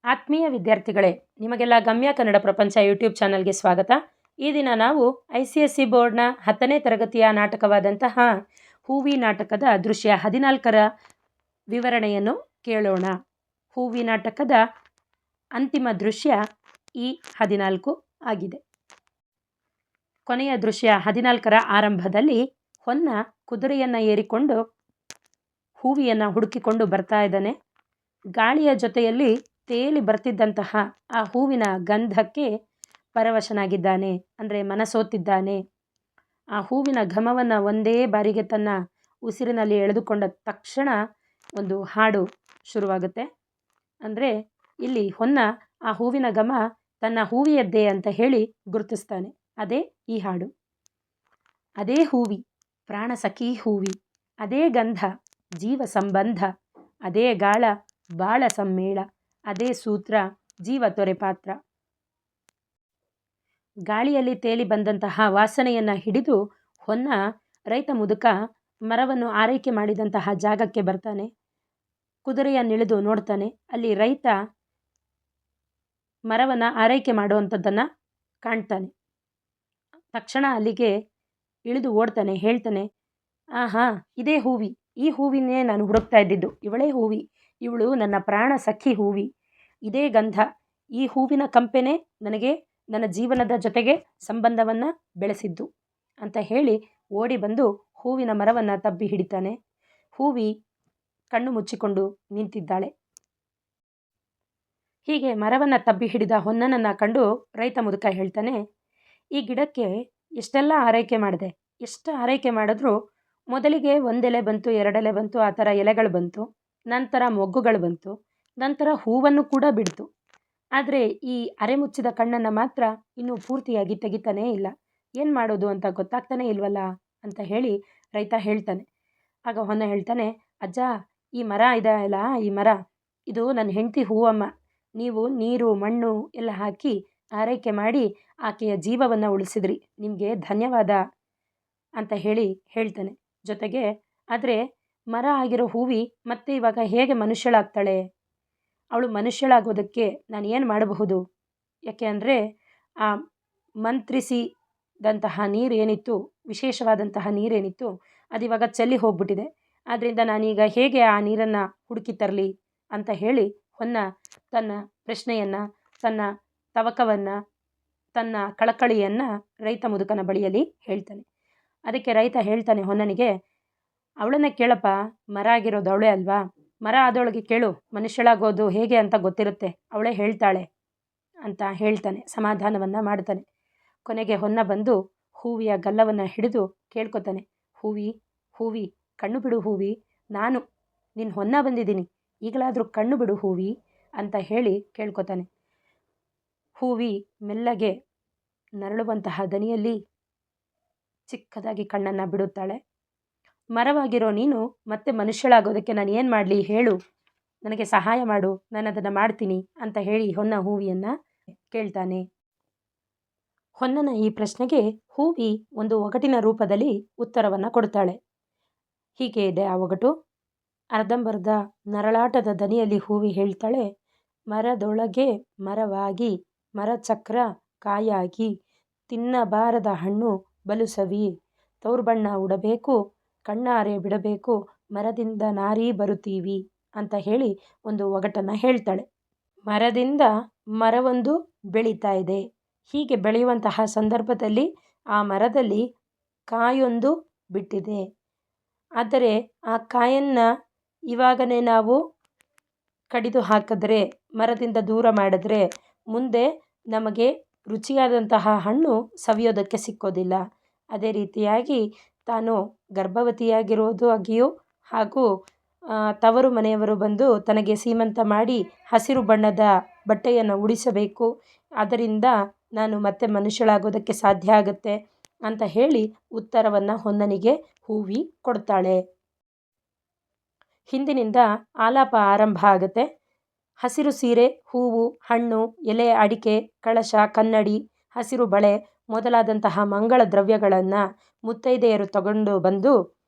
ಆತ್ಮೀಯ ವಿದ್ಯಾರ್ಥಿಗಳೇ, ನಿಮಗೆಲ್ಲ ಗಮ್ಯ ಕನ್ನಡ ಪ್ರಪಂಚ ಯೂಟ್ಯೂಬ್ ಚಾನಲ್ಗೆ ಸ್ವಾಗತ. ಈ ದಿನ ನಾವು ICSE ಬೋರ್ಡ್ನ 10ನೇ ತರಗತಿಯ ನಾಟಕವಾದಂತಹ ಹೂವಿ ನಾಟಕದ ದೃಶ್ಯ 14ರ ವಿವರಣೆಯನ್ನು ಕೇಳೋಣ. ಹೂವಿ ನಾಟಕದ ಅಂತಿಮ ದೃಶ್ಯ ಈ 14 ಆಗಿದೆ. ಕೊನೆಯ ದೃಶ್ಯ 14ರ ಆರಂಭದಲ್ಲಿ ಹೊನ್ನ ಕುದುರೆಯನ್ನು ಏರಿಕೊಂಡು ಹೂವಿಯನ್ನು ಹುಡುಕಿಕೊಂಡು ಬರ್ತಾ ಇದ್ದಾನೆ. ಗಾಳಿಯ ಜೊತೆಯಲ್ಲಿ ತೇಲಿ ಬರ್ತಿದ್ದಂತಹ ಆ ಹೂವಿನ ಗಂಧಕ್ಕೆ ಪರವಶನಾಗಿದ್ದಾನೆ, ಅಂದರೆ ಮನಸೋತಿದ್ದಾನೆ. ಆ ಹೂವಿನ ಘಮವನ್ನು ಒಂದೇ ಬಾರಿಗೆ ತನ್ನ ಉಸಿರಿನಲ್ಲಿ ಎಳೆದುಕೊಂಡ ತಕ್ಷಣ ಒಂದು ಹಾಡು ಶುರುವಾಗುತ್ತೆ. ಅಂದರೆ ಇಲ್ಲಿ ಹೊನ್ನ ಆ ಹೂವಿನ ಘಮ ತನ್ನ ಹೂವಿಯದ್ದೇ ಅಂತ ಹೇಳಿ ಗುರುತಿಸ್ತಾನೆ. ಅದೇ ಈ ಹಾಡು. ಅದೇ ಹೂವಿ ಪ್ರಾಣ ಸಖಿ ಹೂವಿ, ಅದೇ ಗಂಧ ಜೀವ ಸಂಬಂಧ, ಅದೇ ಗಾಳ ಬಾಳ ಸಮ್ಮೇಳ, ಅದೇ ಸೂತ್ರ ಜೀವ ತೊರೆ ಪಾತ್ರ. ಗಾಳಿಯಲ್ಲಿ ತೇಲಿ ಬಂದಂತಹ ವಾಸನೆಯನ್ನು ಹಿಡಿದು ಹೊನ್ನ ರೈತ ಮುದುಕ ಮರವನ್ನು ಆರೈಕೆ ಮಾಡಿದಂತಹ ಜಾಗಕ್ಕೆ ಬರ್ತಾನೆ. ಕುದುರೆಯನ್ನಿಳಿದು ನೋಡ್ತಾನೆ. ಅಲ್ಲಿ ರೈತ ಮರವನ್ನು ಆರೈಕೆ ಮಾಡುವಂಥದ್ದನ್ನು ಕಾಣ್ತಾನೆ. ತಕ್ಷಣ ಅಲ್ಲಿಗೆ ಇಳಿದು ಓಡ್ತಾನೆ. ಹೇಳ್ತಾನೆ, ಆಹಾ, ಇದೇ ಹೂವಿ, ಈ ಹೂವಿನೇ ನಾನು ಹುಡುಕ್ತಾ ಇದ್ದಿದ್ದು, ಇವಳೇ ಹೂವಿ, ಇವಳು ನನ್ನ ಪ್ರಾಣ ಸಖಿ ಹೂವಿ, ಇದೇ ಗಂಧ, ಈ ಹೂವಿನ ಕಂಪೆನೇ ನನಗೆ ನನ್ನ ಜೀವನದ ಜೊತೆಗೆ ಸಂಬಂಧವನ್ನು ಬೆಳೆಸಿದ್ದು ಅಂತ ಹೇಳಿ ಓಡಿ ಬಂದು ಹೂವಿನ ಮರವನ್ನು ತಬ್ಬಿ ಹಿಡಿತಾನೆ. ಹೂವಿ ಕಣ್ಣು ಮುಚ್ಚಿಕೊಂಡು ನಿಂತಿದ್ದಾಳೆ. ಹೀಗೆ ಮರವನ್ನು ತಬ್ಬಿ ಹಿಡಿದ ಹೊನ್ನನನ್ನು ಕಂಡು ರೈತ ಮುದುಕ ಹೇಳ್ತಾನೆ, ಈ ಗಿಡಕ್ಕೆ ಎಷ್ಟೆಲ್ಲ ಆರೈಕೆ ಮಾಡಿದೆ, ಎಷ್ಟು ಆರೈಕೆ ಮಾಡಿದ್ರೂ ಮೊದಲಿಗೆ ಒಂದೆಲೆ ಬಂತು, ಎರಡೆಲೆ ಬಂತು, ಆ ಥರ ಎಲೆಗಳು ಬಂತು, ನಂತರ ಮೊಗ್ಗುಗಳು ಬಂತು, ನಂತರ ಹೂವನ್ನು ಕೂಡ ಬಿಡ್ತು. ಆದರೆ ಈ ಅರೆಮುಚ್ಚಿದ ಕಣ್ಣನ್ನು ಮಾತ್ರ ಇನ್ನೂ ಪೂರ್ತಿಯಾಗಿ ತೆಗಿತಾನೇ ಇಲ್ಲ. ಏನು ಮಾಡೋದು ಅಂತ ಗೊತ್ತಾಗ್ತಾನೆ ಇಲ್ವಲ್ಲ ಅಂತ ಹೇಳಿ ರೈತ ಹೇಳ್ತಾನೆ. ಆಗ ಹೊನ್ನ ಹೇಳ್ತಾನೆ, ಅಜ್ಜ, ಈ ಮರ ಇದೆ ಅಲ್ಲ, ಈ ಮರ ಇದು ನನ್ನ ಹೆಂಡತಿ ಹೂವಮ್ಮ. ನೀವು ನೀರು ಮಣ್ಣು ಎಲ್ಲ ಹಾಕಿ ಆರೈಕೆ ಮಾಡಿ ಆಕೆಯ ಜೀವವನ್ನು ಉಳಿಸಿದ್ರಿ, ನಿಮಗೆ ಧನ್ಯವಾದ ಅಂತ ಹೇಳ್ತಾನೆ. ಜೊತೆಗೆ ಆದರೆ ಮರ ಆಗಿರೋ ಹೂವಿ ಮತ್ತೆ ಇವಾಗ ಹೇಗೆ ಮನುಷ್ಯಳಾಗ್ತಾಳೆ? ಅವಳು ಮನುಷ್ಯಳಾಗೋದಕ್ಕೆ ನಾನು ಏನು ಮಾಡಬಹುದು? ಯಾಕೆ ಅಂದರೆ ಆ ಮಂತ್ರಿಸಿದಂತಹ ನೀರು ಏನಿತ್ತು, ವಿಶೇಷವಾದಂತಹ ನೀರೇನಿತ್ತು, ಅದಿವಾಗ ಚೆಲ್ಲಿ ಹೋಗ್ಬಿಟ್ಟಿದೆ. ಆದ್ದರಿಂದ ನಾನೀಗ ಹೇಗೆ ಆ ನೀರನ್ನು ಹುಡುಕಿ ತರಲಿ ಅಂತ ಹೇಳಿ ಹೊನ್ನ ತನ್ನ ಪ್ರಶ್ನೆಯನ್ನು, ತನ್ನ ತವಕವನ್ನು, ತನ್ನ ಕಳಕಳಿಯನ್ನು ರೈತ ಮುದುಕನ ಬಳಿಯಲ್ಲಿ ಹೇಳ್ತಾನೆ. ಅದಕ್ಕೆ ರೈತ ಹೇಳ್ತಾನೆ ಹೊನ್ನನಿಗೆ, ಅವಳನ್ನೇ ಕೇಳಪ್ಪ, ಮರ ಆಗಿರೋದು ಅವಳೇ ಅಲ್ವಾ, ಮರ ಆದೊಳಗೆ ಕೇಳು, ಮನುಷ್ಯಳಾಗೋದು ಹೇಗೆ ಅಂತ ಗೊತ್ತಿರುತ್ತೆ, ಅವಳೇ ಹೇಳ್ತಾಳೆ ಅಂತ ಹೇಳ್ತಾನೆ. ಸಮಾಧಾನವನ್ನು ಮಾಡ್ತಾನೆ. ಕೊನೆಗೆ ಹೊನ್ನ ಬಂದು ಹೂವಿಯ ಗಲ್ಲವನ್ನು ಹಿಡಿದು ಕೇಳ್ಕೊತಾನೆ, ಹೂವಿ ಹೂವಿ ಕಣ್ಣು ಬಿಡು ಹೂವಿ, ನಾನು ನಿನ್ನ ಹೊನ್ನ ಬಂದಿದ್ದೀನಿ, ಈಗಲಾದರೂ ಕಣ್ಣು ಬಿಡು ಹೂವಿ ಅಂತ ಹೇಳಿ ಕೇಳ್ಕೊತಾನೆ. ಹೂವಿ ಮೆಲ್ಲಗೆ ನರಳುವಂತಹ ದನಿಯಲ್ಲಿ ಚಿಕ್ಕದಾಗಿ ಕಣ್ಣನ್ನು ಬಿಡುತ್ತಾಳೆ. ಮರವಾಗಿರೋ ನೀನು ಮತ್ತೆ ಮನುಷ್ಯಳಾಗೋದಕ್ಕೆ ನಾನು ಏನು ಮಾಡಲಿ ಹೇಳು, ನನಗೆ ಸಹಾಯ ಮಾಡು, ನಾನು ಅದನ್ನು ಮಾಡ್ತೀನಿ ಅಂತ ಹೇಳಿ ಹೊನ್ನ ಹೂವಿಯನ್ನು ಕೇಳ್ತಾನೆ. ಹೊನ್ನನ ಈ ಪ್ರಶ್ನೆಗೆ ಹೂವಿ ಒಂದು ಒಗಟಿನ ರೂಪದಲ್ಲಿ ಉತ್ತರವನ್ನು ಕೊಡ್ತಾಳೆ. ಹೀಗೆ ಇದೆ ಆ ಒಗಟು. ಅರ್ಧಂಬರ್ಧ ನರಳಾಟದ ದನಿಯಲ್ಲಿ ಹೂವಿ ಹೇಳ್ತಾಳೆ, ಮರದೊಳಗೆ ಮರವಾಗಿ ಮರಚಕ್ರ ಕಾಯಾಗಿ, ತಿನ್ನಬಾರದ ಹಣ್ಣು ಬಲು ಸವಿ, ತೌರ್ಬಣ್ಣ ಉಡಬೇಕು ಕಣ್ಣಾರೆ ಬಿಡಬೇಕು, ಮರದಿಂದ ನಾರಿ ಬರುತ್ತೀವಿ ಅಂತ ಹೇಳಿ ಒಂದು ಒಗಟನ್ನು ಹೇಳ್ತಾಳೆ. ಮರದಿಂದ ಮರವೊಂದು ಬೆಳೀತಾ ಇದೆ. ಹೀಗೆ ಬೆಳೆಯುವಂತಹ ಸಂದರ್ಭದಲ್ಲಿ ಆ ಮರದಲ್ಲಿ ಕಾಯೊಂದು ಬಿಟ್ಟಿದೆ. ಆದರೆ ಆ ಕಾಯನ್ನು ಇವಾಗನೇ ನಾವು ಕಡಿದು ಹಾಕಿದ್ರೆ, ಮರದಿಂದ ದೂರ ಮಾಡಿದ್ರೆ, ಮುಂದೆ ನಮಗೆ ರುಚಿಯಾದಂತಹ ಹಣ್ಣು ಸವಿಯೋದಕ್ಕೆ ಸಿಕ್ಕೋದಿಲ್ಲ. ಅದೇ ರೀತಿಯಾಗಿ ತಾನು ಗರ್ಭವತಿಯಾಗಿರೋದು ಆಗಿಯೂ ಹಾಗೂ ತವರು ಮನೆಯವರು ಬಂದು ತನಗೆ ಸೀಮಂತ ಮಾಡಿ ಹಸಿರು ಬಣ್ಣದ ಬಟ್ಟೆಯನ್ನು ಉಡಿಸಬೇಕು, ಅದರಿಂದ ನಾನು ಮತ್ತೆ ಮನುಷ್ಯಳಾಗೋದಕ್ಕೆ ಸಾಧ್ಯ ಆಗುತ್ತೆ ಅಂತ ಹೇಳಿ ಉತ್ತರವನ್ನು ಹೊನ್ನನಿಗೆ ಹೂವಿ ಕೊಡ್ತಾಳೆ. ಹಿಂದಿನಿಂದ ಆಲಾಪ ಆರಂಭ ಆಗುತ್ತೆ. ಹಸಿರು ಸೀರೆ, ಹೂವು, ಹಣ್ಣು, ಎಲೆ, ಅಡಿಕೆ, ಕಳಶ, ಕನ್ನಡಿ, ಹಸಿರು ಬಳೆ ಮೊದಲಾದಂತಹ ಮಂಗಳ ದ್ರವ್ಯಗಳನ್ನು ಮುತ್ತೈದೆಯರು ತಗೊಂಡು ಬಂದು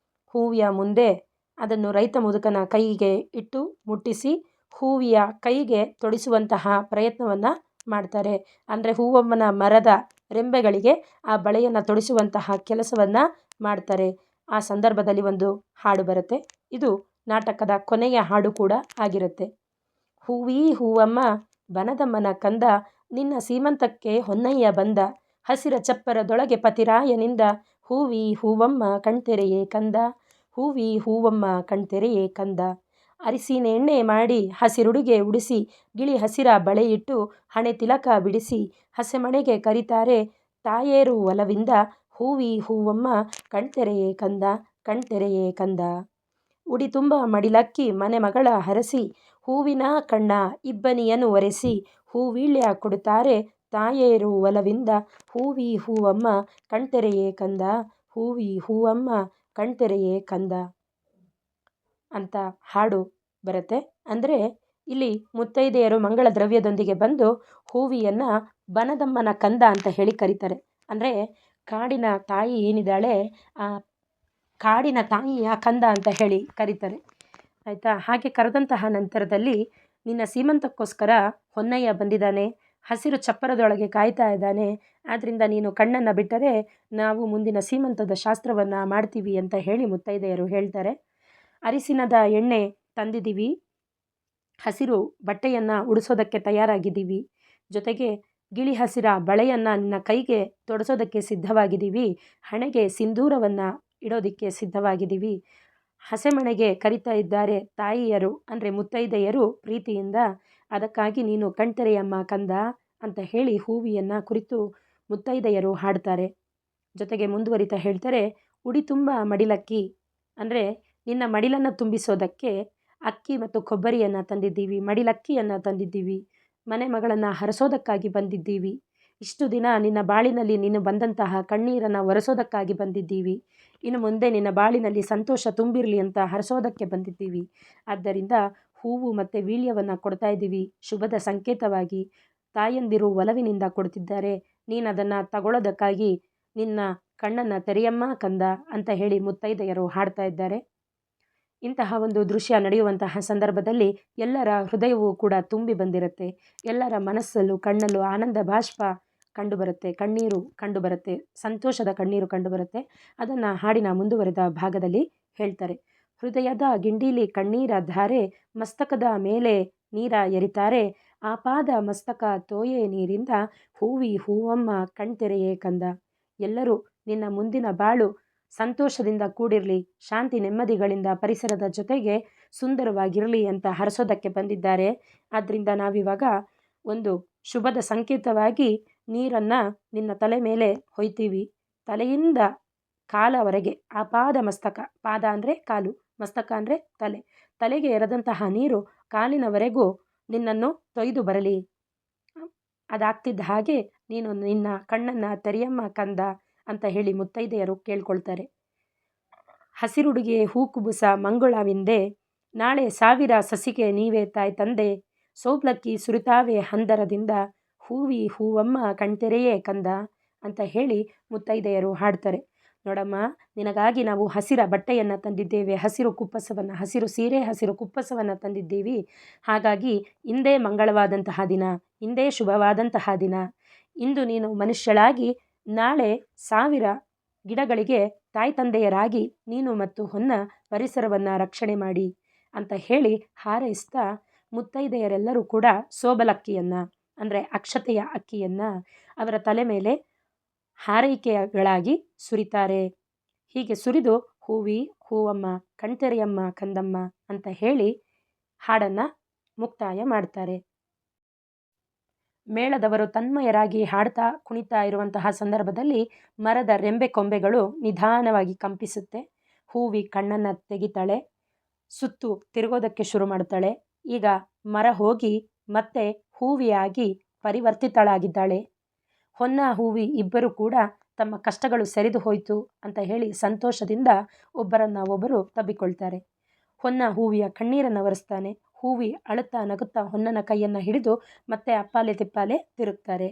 ಹೂವಿಯ ಮುಂದೆ ಅದನ್ನು ರೈತ ಮುದುಕನ ಕೈಗೆ ಇಟ್ಟು ಮುಟ್ಟಿಸಿ ಹೂವಿಯ ಕೈಗೆ ತೊಡಿಸುವಂತಹ ಪ್ರಯತ್ನವನ್ನು ಮಾಡ್ತಾರೆ. ಅಂದರೆ ಹೂವಮ್ಮನ ಮರದ ರೆಂಬೆಗಳಿಗೆ ಆ ಬಳೆಯನ್ನು ತೊಡಿಸುವಂತಹ ಕೆಲಸವನ್ನು ಮಾಡ್ತಾರೆ. ಆ ಸಂದರ್ಭದಲ್ಲಿ ಒಂದು ಹಾಡು ಬರುತ್ತೆ. ಇದು ನಾಟಕದ ಕೊನೆಯ ಹಾಡು ಕೂಡ ಆಗಿರುತ್ತೆ. ಹೂವೀ ಹೂವಮ್ಮ ಬನದಮ್ಮನ ಕಂದ, ನಿನ್ನ ಸೀಮಂತಕ್ಕೆ ಹೊನ್ನಯ್ಯ ಬಂದ, ಹಸಿರ ಚಪ್ಪರದೊಳಗೆ ಪತಿರಾಯನಿಂದ, ಹೂವೀ ಹೂವಮ್ಮ ಕಣ್ತೆರೆಯೇ ಕಂದ, ಹೂವೀ ಹೂವಮ್ಮ ಕಣ್ತೆರೆಯೇ ಕಂದ. ಅರಿಸಿನ ಎಣ್ಣೆ ಮಾಡಿ ಹಸಿರುಡುಗೆ ಉಡಿಸಿ, ಗಿಳಿ ಹಸಿರ ಬಳೆಯಿಟ್ಟು ಹಣೆ ತಿಲಕ ಬಿಡಿಸಿ, ಹಸೆಮಣೆಗೆ ಕರಿತಾರೆ ತಾಯೇರು ಒಲವಿಂದ, ಹೂವೀ ಹೂವಮ್ಮ ಕಣ್ತೆರೆಯೇ ಕಂದ, ಕಣ್ತೆರೆಯೇ ಕಂದ. ಉಡಿ ತುಂಬ ಮಡಿಲಕ್ಕಿ ಮನೆ ಮಗಳ ಹರಸಿ, ಹೂವಿನ ಕಣ್ಣ ಇಬ್ಬನಿಯನ್ನು ಒರೆಸಿ, ಹೂವೀಳ್ಯ ಕೊಡುತ್ತಾರೆ ತಾಯೇರು ಒಲವಿಂದ, ಹೂವೀ ಹೂವಮ್ಮ ಕಣ್ತೆರೆಯೇ ಕಂದ, ಹೂವೀ ಹೂವಮ್ಮ ಕಣ್ತೆರೆಯೇ ಕಂದ ಅಂತ ಹಾಡು ಬರುತ್ತೆ. ಅಂದರೆ ಇಲ್ಲಿ ಮುತ್ತೈದೆಯರು ಮಂಗಳ ದ್ರವ್ಯದೊಂದಿಗೆ ಬಂದು ಹೂವಿಯನ್ನು ಬನದಮ್ಮನ ಕಂದ ಅಂತ ಹೇಳಿ ಕರೀತಾರೆ. ಅಂದರೆ ಕಾಡಿನ ತಾಯಿ ಏನಿದ್ದಾಳೆ, ಆ ಕಾಡಿನ ತಾಯಿಯ ಕಂದ ಅಂತ ಹೇಳಿ ಕರೀತಾರೆ, ಆಯಿತಾ. ಹಾಗೆ ಕರೆದಂತಹ ನಂತರದಲ್ಲಿ ನಿನ್ನ ಸೀಮಂತಕ್ಕೋಸ್ಕರ ಹೊನ್ನಯ್ಯ ಬಂದಿದ್ದಾನೆ, ಹಸಿರು ಚಪ್ಪರದೊಳಗೆ ಕಾಯ್ತಾ ಇದ್ದಾನೆ, ಆದ್ದರಿಂದ ನೀನು ಕಣ್ಣನ್ನು ಬಿಟ್ಟರೆ ನಾವು ಮುಂದಿನ ಸೀಮಂತದ ಶಾಸ್ತ್ರವನ್ನು ಮಾಡ್ತೀವಿ ಅಂತ ಹೇಳಿ ಮುತ್ತೈದೆಯರು ಹೇಳ್ತಾರೆ. ಅರಿಸಿನದ ಎಣ್ಣೆ ತಂದಿದ್ದೀವಿ, ಹಸಿರು ಬಟ್ಟೆಯನ್ನು ಉಡಿಸೋದಕ್ಕೆ ತಯಾರಾಗಿದ್ದೀವಿ, ಜೊತೆಗೆ ಗಿಳಿ ಹಸಿರ ಬಳೆಯನ್ನು ನಿನ್ನ ಕೈಗೆ ತೊಡಿಸೋದಕ್ಕೆ ಸಿದ್ಧವಾಗಿದ್ದೀವಿ, ಹಣೆಗೆ ಸಿಂಧೂರವನ್ನು ಇಡೋದಕ್ಕೆ ಸಿದ್ಧವಾಗಿದ್ದೀವಿ, ಹಸೆಮಣೆಗೆ ಕರಿತಾ ಇದ್ದಾರೆ ತಾಯಿಯರು ಅಂದರೆ ಮುತ್ತೈದೆಯರು ಪ್ರೀತಿಯಿಂದ, ಅದಕ್ಕಾಗಿ ನೀನು ಕಣ್ತೆರೆಯಮ್ಮ ಕಂದ ಅಂತ ಹೇಳಿ ಹೂವಿಯನ್ನು ಕುರಿತು ಮುತ್ತೈದೆಯರು ಹಾಡ್ತಾರೆ. ಜೊತೆಗೆ ಮುಂದುವರಿತಾ ಹೇಳ್ತಾರೆ, ಉಡಿ ತುಂಬ ಮಡಿಲಕ್ಕಿ ಅಂದರೆ ನಿನ್ನ ಮಡಿಲನ್ನು ತುಂಬಿಸೋದಕ್ಕೆ ಅಕ್ಕಿ ಮತ್ತು ಕೊಬ್ಬರಿಯನ್ನು ತಂದಿದ್ದೀವಿ, ಮಡಿಲಕ್ಕಿಯನ್ನು ತಂದಿದ್ದೀವಿ, ಮನೆ ಮಗಳನ್ನು ಹರಸೋದಕ್ಕಾಗಿ ಬಂದಿದ್ದೀವಿ, ಇಷ್ಟು ದಿನ ನಿನ್ನ ಬಾಳಿನಲ್ಲಿ ನೀನು ಬಂದಂತಹ ಕಣ್ಣೀರನ್ನು ಒರೆಸೋದಕ್ಕಾಗಿ ಬಂದಿದ್ದೀವಿ, ಇನ್ನು ಮುಂದೆ ನಿನ್ನ ಬಾಳಿನಲ್ಲಿ ಸಂತೋಷ ತುಂಬಿರಲಿ ಅಂತ ಹರಸೋದಕ್ಕೆ ಬಂದಿದ್ದೀವಿ. ಆದ್ದರಿಂದ ಹೂವು ಮತ್ತು ವೀಳ್ಯವನ್ನು ಕೊಡ್ತಾ ಇದ್ದೀವಿ, ಶುಭದ ಸಂಕೇತವಾಗಿ ತಾಯಂದಿರು ಒಲವಿನಿಂದ ಕೊಡ್ತಿದ್ದಾರೆ, ನೀನು ಅದನ್ನು ತಗೊಳ್ಳೋದಕ್ಕಾಗಿ ನಿನ್ನ ಕಣ್ಣನ್ನು ತೆರೆಯಮ್ಮ ಕಂದ ಅಂತ ಹೇಳಿ ಮುತ್ತೈದೆಯರು ಹಾಡ್ತಾ ಇದ್ದಾರೆ. ಇಂತಹ ಒಂದು ದೃಶ್ಯ ನಡೆಯುವಂತಹ ಸಂದರ್ಭದಲ್ಲಿ ಎಲ್ಲರ ಹೃದಯವೂ ಕೂಡ ತುಂಬಿ ಬಂದಿರುತ್ತೆ, ಎಲ್ಲರ ಮನಸ್ಸಲ್ಲೂ ಕಣ್ಣಲ್ಲೂ ಆನಂದ ಬಾಷ್ಪ ಕಂಡುಬರುತ್ತೆ, ಕಣ್ಣೀರು ಕಂಡುಬರುತ್ತೆ, ಸಂತೋಷದ ಕಣ್ಣೀರು ಕಂಡುಬರುತ್ತೆ. ಅದನ್ನು ಹಾಡಿನ ಮುಂದುವರೆದ ಭಾಗದಲ್ಲಿ ಹೇಳ್ತಾರೆ. ಹೃದಯದ ಗಿಂಡೀಲಿ ಕಣ್ಣೀರ ಧಾರೆ, ಮಸ್ತಕದ ಮೇಲೆ ನೀರ ಎರಿತಾರೆ, ಆಪಾದ ಮಸ್ತಕ ತೋಯೆ ನೀರಿಂದ, ಹೂವಿ ಹೂವಮ್ಮ ಕಣ್ತೆರೆಯೇ ಕಂದ. ಎಲ್ಲರೂ ನಿನ್ನ ಮುಂದಿನ ಬಾಳು ಸಂತೋಷದಿಂದ ಕೂಡಿರಲಿ, ಶಾಂತಿ ನೆಮ್ಮದಿಗಳಿಂದ ಪರಿಸರದ ಜೊತೆಗೆ ಸುಂದರವಾಗಿರಲಿ ಅಂತ ಹರಸೋದಕ್ಕೆ ಬಂದಿದ್ದಾರೆ. ಆದ್ದರಿಂದ ನಾವಿವಾಗ ಒಂದು ಶುಭದ ಸಂಕೇತವಾಗಿ ನೀರನ್ನು ನಿನ್ನ ತಲೆ ಮೇಲೆ ಹೊಯ್ತೀವಿ, ತಲೆಯಿಂದ ಕಾಲವರೆಗೆ ಆಪಾದ ಮಸ್ತಕ, ಪಾದ ಅಂದರೆ ಕಾಲು, ಮಸ್ತಕ ಅಂದರೆ ತಲೆ, ತಲೆಗೆ ಎರೆದಂತಹ ನೀರು ಕಾಲಿನವರೆಗೂ ನಿನ್ನನ್ನು ತೊಯ್ದು ಬರಲಿ. ಅದಾಗ್ತಿದ್ದ ಹಾಗೆ ನೀನು ನಿನ್ನ ಕಣ್ಣನ್ನು ತೆರೆಯಮ್ಮ ಕಂದ ಅಂತ ಹೇಳಿ ಮುತ್ತೈದೆಯರು ಕೇಳ್ಕೊಳ್ತಾರೆ. ಹಸಿರುಡುಗೆ ಹೂಕುಬುಸ ಮಂಗುಳವಿಂದೆ, ನಾಳೆ ಸಾವಿರ ಸಸಿಗೆ ನೀವೇ ತಾಯಿ ತಂದೆ, ಸೋಬ್ಲಕ್ಕಿ ಸುರಿತಾವೆ ಹಂದರದಿಂದ, ಹೂವಿ ಹೂವಮ್ಮ ಕಣ್ತೆರೆಯೇ ಕಂದ ಅಂತ ಹೇಳಿ ಮುತ್ತೈದೆಯರು ಹಾಡ್ತಾರೆ. ನೋಡಮ್ಮ, ನಿನಗಾಗಿ ನಾವು ಹಸಿರ ಬಟ್ಟೆಯನ್ನು ತಂದಿದ್ದೇವೆ, ಹಸಿರು ಕುಪ್ಪಸವನ್ನು, ಹಸಿರು ಸೀರೆ, ಹಸಿರು ಕುಪ್ಪಸವನ್ನು ತಂದಿದ್ದೀವಿ. ಹಾಗಾಗಿ ಇಂದೇ ಮಂಗಳವಾದಂತಹ ದಿನ, ಇಂದೇ ಶುಭವಾದಂತಹ ದಿನ, ಇಂದು ನೀನು ಮನುಷ್ಯಳಾಗಿ ನಾಳೆ 1000 ಗಿಡಗಳಿಗೆ ತಾಯಿ ತಂದೆಯರಾಗಿ ನೀನು ಮತ್ತು ಹೊನ್ನ ಪರಿಸರವನ್ನು ರಕ್ಷಣೆ ಮಾಡಿ ಅಂತ ಹೇಳಿ ಹಾರೈಸ್ತಾ ಮುತ್ತೈದೆಯರೆಲ್ಲರೂ ಕೂಡ ಸೋಬಲಕ್ಕಿಯನ್ನು ಅಂದರೆ ಅಕ್ಷತೆಯ ಅಕ್ಕಿಯನ್ನು ಅವರ ತಲೆ ಮೇಲೆ ಹಾರೈಕೆಗಳಾಗಿ ಸುರಿತಾರೆ. ಹೀಗೆ ಸುರಿದು ಹೂವಿ ಹೂವಮ್ಮ ಕಣ್ತೆರೆಯಮ್ಮ ಕಂದಮ್ಮ ಅಂತ ಹೇಳಿ ಹಾಡನ್ನು ಮುಕ್ತಾಯ ಮಾಡ್ತಾರೆ. ಮೇಳದವರು ತನ್ಮಯರಾಗಿ ಹಾಡ್ತಾ ಕುಣಿತಾ ಇರುವಂತಹ ಸಂದರ್ಭದಲ್ಲಿ ಮರದ ರೆಂಬೆ ಕೊಂಬೆಗಳು ನಿಧಾನವಾಗಿ ಕಂಪಿಸುತ್ತೆ. ಹೂವಿ ಕಣ್ಣನ್ನು ತೆಗಿತಾಳೆ, ಸುತ್ತು ತಿರುಗೋದಕ್ಕೆ ಶುರು ಮಾಡ್ತಾಳೆ. ಈಗ ಮರ ಹೋಗಿ ಮತ್ತೆ ಹೂವಿಯಾಗಿ ಪರಿವರ್ತಿತಳಾಗಿದ್ದಾಳೆ. ಹೊನ್ನ ಹೂವಿ ಇಬ್ಬರು ಕೂಡ ತಮ್ಮ ಕಷ್ಟಗಳು ಸರಿದು ಹೋಯಿತು ಅಂತ ಹೇಳಿ ಸಂತೋಷದಿಂದ ಒಬ್ಬರನ್ನ ಒಬ್ಬರು ತಬ್ಬಿಕೊಳ್ತಾರೆ. ಹೊನ್ನ ಹೂವಿಯ ಕಣ್ಣೀರನ್ನು ಒರೆಸ್ತಾನೆ. ಹೂವಿ ಅಳುತ್ತಾ ನಗುತ್ತಾ ಹೊನ್ನನ ಕೈಯನ್ನು ಹಿಡಿದು ಮತ್ತೆ ಅಪ್ಪಾಲೆ ತಿಪ್ಪಾಲೆ ತಿರುಗ್ತಾರೆ.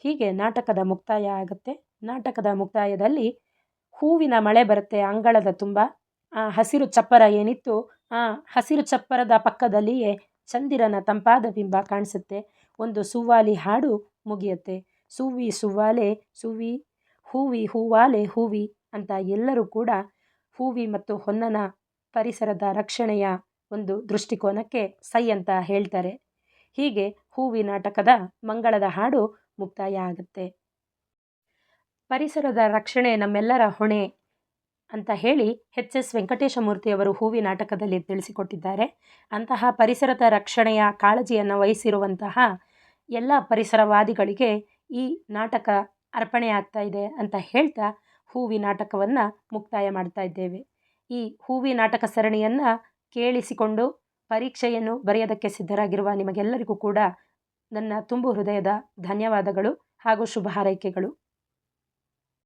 ಹೀಗೆ ನಾಟಕದ ಮುಕ್ತಾಯ ಆಗುತ್ತೆ. ನಾಟಕದ ಮುಕ್ತಾಯದಲ್ಲಿ ಹೂವಿನ ಮಳೆ ಬರುತ್ತೆ ಅಂಗಳದ ತುಂಬ. ಆ ಹಸಿರು ಚಪ್ಪರ ಏನಿತ್ತು, ಆ ಹಸಿರು ಚಪ್ಪರದ ಪಕ್ಕದಲ್ಲಿಯೇ ಚಂದಿರನ ತಂಪಾದ ಬಿಂಬ ಕಾಣಿಸುತ್ತೆ. ಒಂದು ಸೂವಾಲಿ ಹಾಡು ಮುಗಿಯುತ್ತೆ. ಸೂವಿ ಸೂವಾಲೆ ಸೂವಿ, ಹೂವಿ ಹೂವಾಲೆ ಹೂವಿ ಅಂತ ಎಲ್ಲರೂ ಕೂಡ ಹೂವಿ ಮತ್ತು ಹೊನ್ನನ ಪರಿಸರದ ರಕ್ಷಣೆಯ ಒಂದು ದೃಷ್ಟಿಕೋನಕ್ಕೆ ಸೈ ಅಂತ ಹೇಳ್ತಾರೆ. ಹೀಗೆ ಹೂವಿ ನಾಟಕದ ಮಂಗಳದ ಹಾಡು ಮುಕ್ತಾಯ ಆಗುತ್ತೆ. ಪರಿಸರದ ರಕ್ಷಣೆ ನಮ್ಮೆಲ್ಲರ ಹೊಣೆ ಅಂತ ಹೇಳಿ ಎಚ್.ಎಸ್. ವೆಂಕಟೇಶಮೂರ್ತಿಯವರು ಹೂವಿ ನಾಟಕದಲ್ಲಿ ತಿಳಿಸಿಕೊಟ್ಟಿದ್ದಾರೆ. ಅಂತಹ ಪರಿಸರದ ರಕ್ಷಣೆಯ ಕಾಳಜಿಯನ್ನು ವಹಿಸಿರುವಂತಹ ಎಲ್ಲ ಪರಿಸರವಾದಿಗಳಿಗೆ ಈ ನಾಟಕ ಅರ್ಪಣೆ ಆಗ್ತಾ ಇದೆ ಅಂತ ಹೇಳ್ತಾ ಹೂವಿ ನಾಟಕವನ್ನು ಮುಕ್ತಾಯ ಮಾಡ್ತಾ ಇದ್ದೇವೆ. ಈ ಹೂವಿ ನಾಟಕ ಸರಣಿಯನ್ನು ಕೇಳಿಸಿಕೊಂಡು ಪರೀಕ್ಷೆಯನ್ನು ಬರೆಯೋದಕ್ಕೆ ಸಿದ್ಧರಾಗಿರುವ ನಿಮಗೆಲ್ಲರಿಗೂ ಕೂಡ ನನ್ನ ತುಂಬು ಹೃದಯದ ಧನ್ಯವಾದಗಳು ಹಾಗೂ ಶುಭ ಹಾರೈಕೆಗಳು.